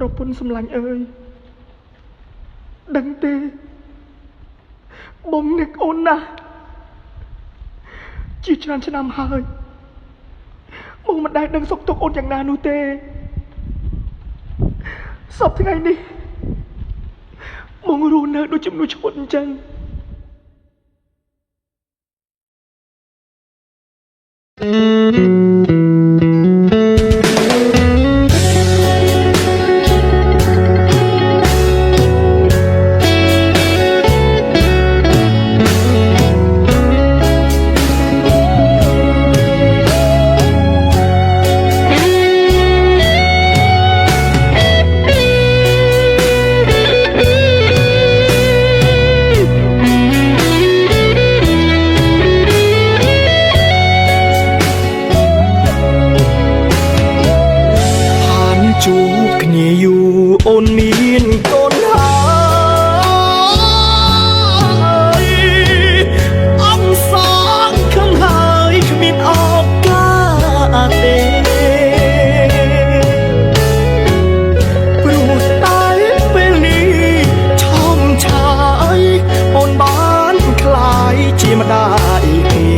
ប្រពន្ធសម្លាញ់អើយដឹងទេបងនឹកអូនណាស់ជាច្រើនឆ្នាំហើយបងមិនដែលដឹងសុខទុក្ខអូនយ៉ាងណានោះទេសពថ្ងៃនេះបងរស់នៅដូចជំនួសឈុតអញ្ចឹងជួបគ្នាយូរអូនមានកូនហើយអំសងខំហើយគ្មានឱកាសទេព្រោះតែពេលនេះឆោមឆាយអូនបានคล้ายជាម្ដាយគេ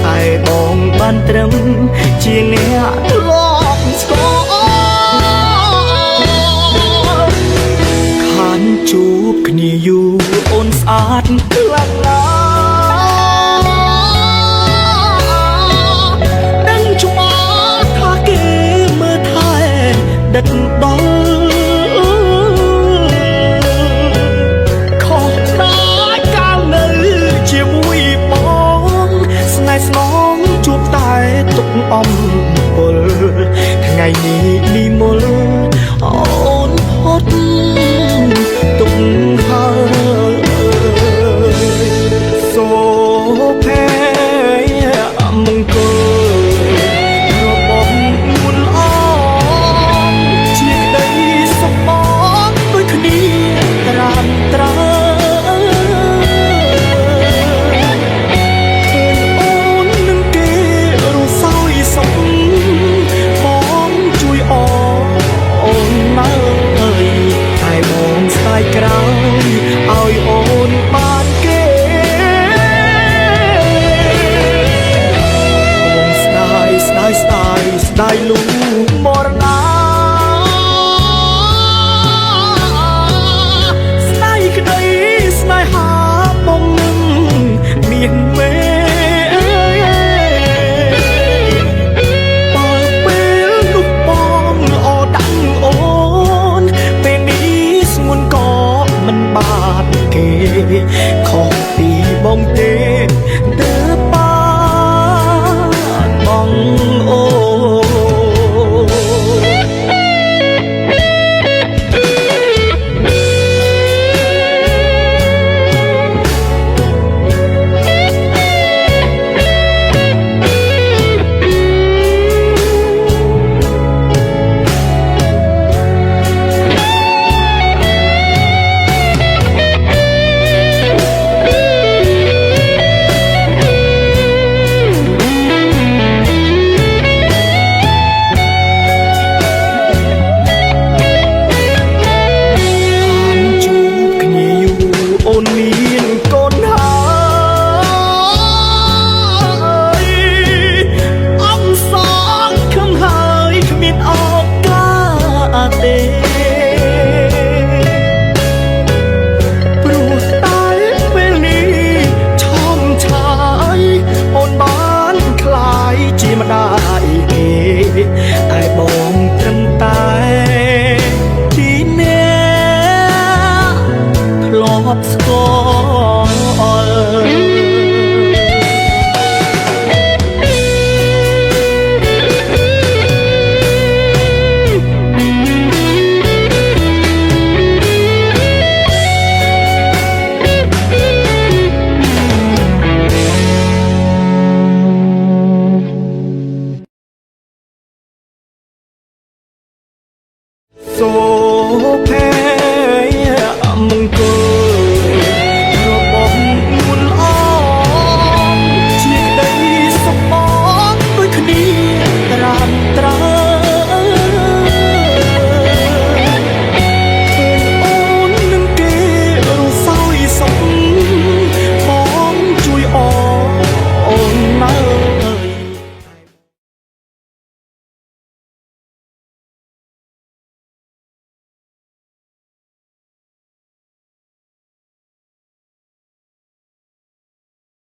ហើយបងបានត្រឹមជាអ្នកធ្លាប់ស្គាល់ជួបគ្នាយូរអូនស្អាតខ្លាំងណាស់ដឹងច្បាស់ថាគេមើលថែដិតដល់ខុសណាស់កាលនៅជាមួយបងស្នេហ៍ស្នងជួបតែទុកអំពលថ្ងៃនេះនិមលអូ